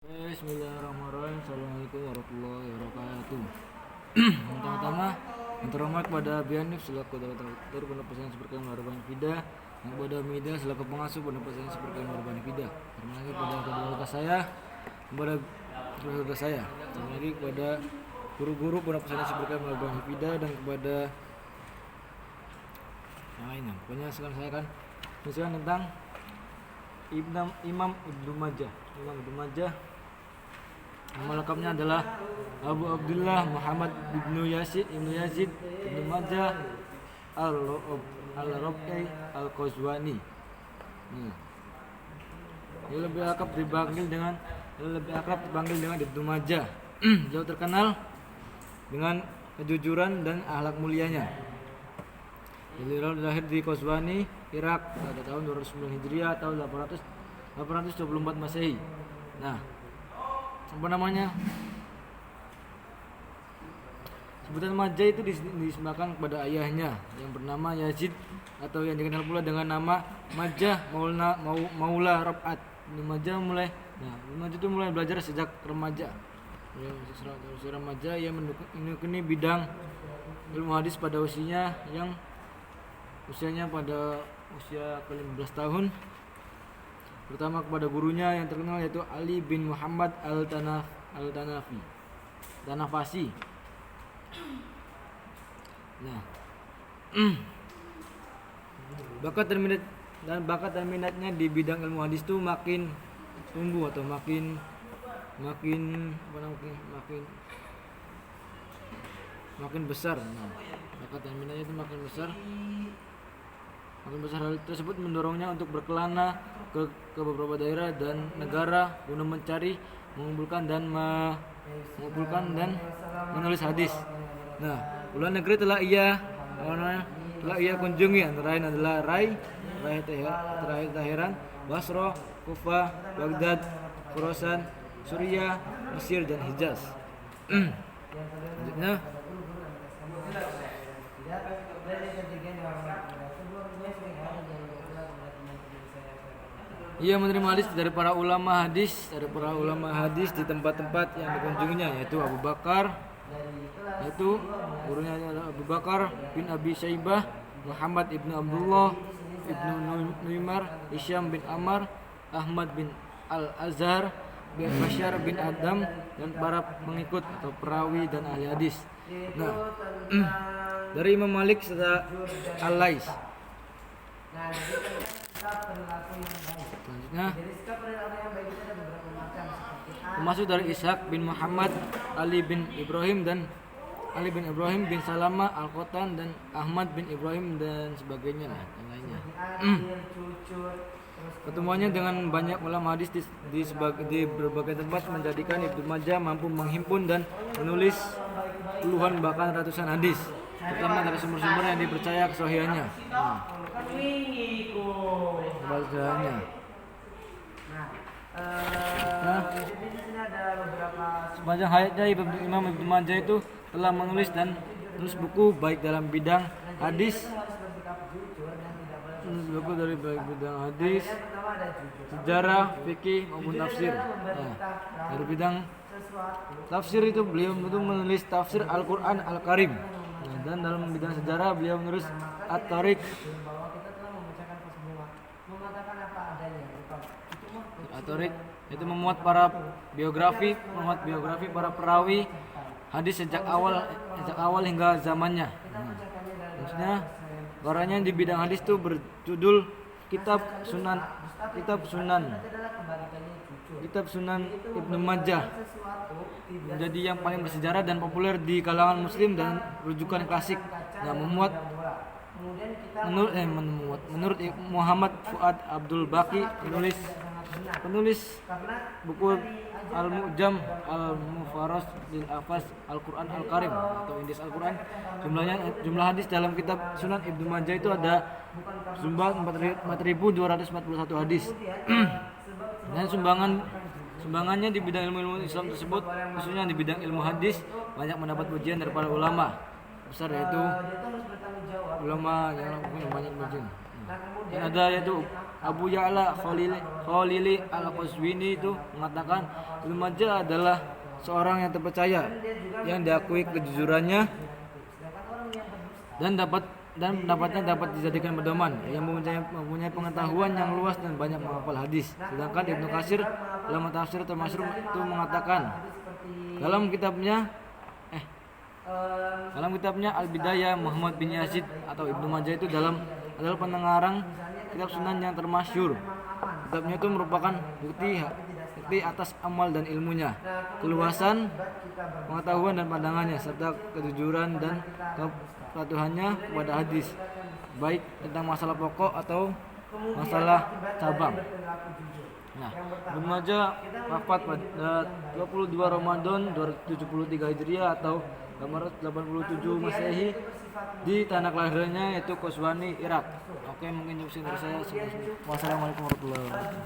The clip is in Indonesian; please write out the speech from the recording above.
Bismillahirrahmanirrahim. Assalamualaikum warahmatullahi wabarakatuh. Pertama-tama yang terhormat kepada Bianif selaku Direktur Pondok Pesantren Seberkahan Marban Fida, yang kepada Mida selaku pengasuh Pondok Pesantren Seberkahan Marban Fida. Terima kasih kepada keluarga saya, kepada keluarga saya. Terima kasih kepada guru-guru Pondok Pesantren Seberkahan Marban Fida dan kepada yang lainnya. Pokoknya sekarang saya akan menjelaskan tentang Imam Ibnu Majah. Imam Ibnu Majah, nama lengkapnya adalah Abu Abdullah Muhammad ibnu Yazid ibnu Majah al-Rabi al-Qazwani. Dia lebih akrab dipanggil dengan Ibnu Majah. Beliau terkenal dengan kejujuran dan akhlak mulianya. Beliau lahir di Qazwani, Irak pada tahun 209 Hijriah atau 824 Masehi. Nah, apa namanya? Sebutan Majah itu disembahkan kepada ayahnya yang bernama Yazid atau yang dikenal pula dengan nama Majah Maula Raf'at. Ibnu Majah itu mulai belajar sejak remaja. Sejak remaja ia menekuni bidang ilmu hadis pada usianya pada usia ke-15 tahun. Pertama kepada gurunya yang terkenal yaitu Ali bin Muhammad Tanafasi. Nah, bakat dan minatnya di bidang ilmu hadis itu makin tumbuh atau makin besar. Nah, bakat dan minatnya itu makin besar. Hal tersebut mendorongnya untuk berkelana ke beberapa daerah dan negara guna mencari, mengumpulkan dan menulis hadis. Nah, puluhan negeri telah ia kunjungi, antara lain adalah Teheran, Basra, Kufah, Baghdad, Khurasan, Suriah, Mesir dan Hijaz. Selanjutnya, ia menerima hadis dari para ulama hadis di tempat-tempat yang dikunjunginya, yaitu gurunya adalah Abu Bakar bin Abi Syaibah, Muhammad ibnu Abdullah ibnu Nuaimar, Hisham bin Ammar, Ahmad bin Al-Azhar, Bashar bin Adam, dan para pengikut atau perawi dan ahli hadis. Nah, dari Imam Malik serta Al-Lais. Selanjutnya, termasuk dari Ishaq bin Muhammad, Ali bin Ibrahim bin Salama Al-Qattan, dan Ahmad bin Ibrahim dan sebagainya yang lainnya. Pertemuannya dengan banyak ulama hadis di berbagai tempat menjadikan Ibnu Majah mampu menghimpun dan menulis puluhan bahkan ratusan hadis, terutama dari sumber-sumber yang dipercaya kesahihannya. Sepanjang hayatnya Imam Ibnu Majah itu telah menulis buku baik dalam bidang hadis, sejarah, fikih maupun tafsir. Nah, dari bidang tafsir itu beliau menulis tafsir Al-Quran Al-Karim. Nah, dan dalam bidang sejarah beliau menulis At-Tariq. At-Tariq itu memuat biografi para perawi hadis sejak awal hingga zamannya. Maksudnya karanya di bidang hadis itu berjudul Kitab Sunan Ibnu Majah, menjadi yang paling bersejarah dan populer di kalangan muslim dan rujukan klasik. Nah, menurut Muhammad Fuad Abdul Baqi, penulis buku Al-Mu'jam Al-Mufaras lil Afas Al-Quran Al-Karim atau Indeks Al-Quran, jumlah hadis dalam kitab Sunan Ibnu Majah itu ada jumlah 4.241 hadis. Dan sumbangannya di bidang ilmu Islam tersebut, khususnya di bidang ilmu hadis, banyak mendapat pujian dari para ulama besar, yaitu ulama yang banyak pujian. Dan ada yaitu Abu Ya'la Khalili Al-Qazwini itu mengatakan Ibnu Majah adalah seorang yang terpercaya yang diakui kejujurannya dan pendapatnya dapat dijadikan pedoman, yang mempunyai pengetahuan yang luas dan banyak menghafal hadis. Sedangkan Ibnu Katsir dalam tafsir Al-Masyhur itu mengatakan dalam kitabnya Al-Bidayah, Muhammad bin Yazid atau Ibnu Majah itu adalah pengarang kitab Sunan yang termasyhur. Kitabnya itu merupakan bukti atas amal dan ilmunya, keluasan pengetahuan dan pandangannya, serta kejujuran dan kepatuhannya kepada hadis, baik tentang masalah pokok atau masalah cabang. Nah, Ibnu Majah wafat pada 22 Ramadan 273 Hijriah atau 887 Masehi di tanah kelahirannya yaitu Qazwini, Irak. Oke, mungkin itu dari saya. Wassalamualaikum warahmatullahi wabarakatuh.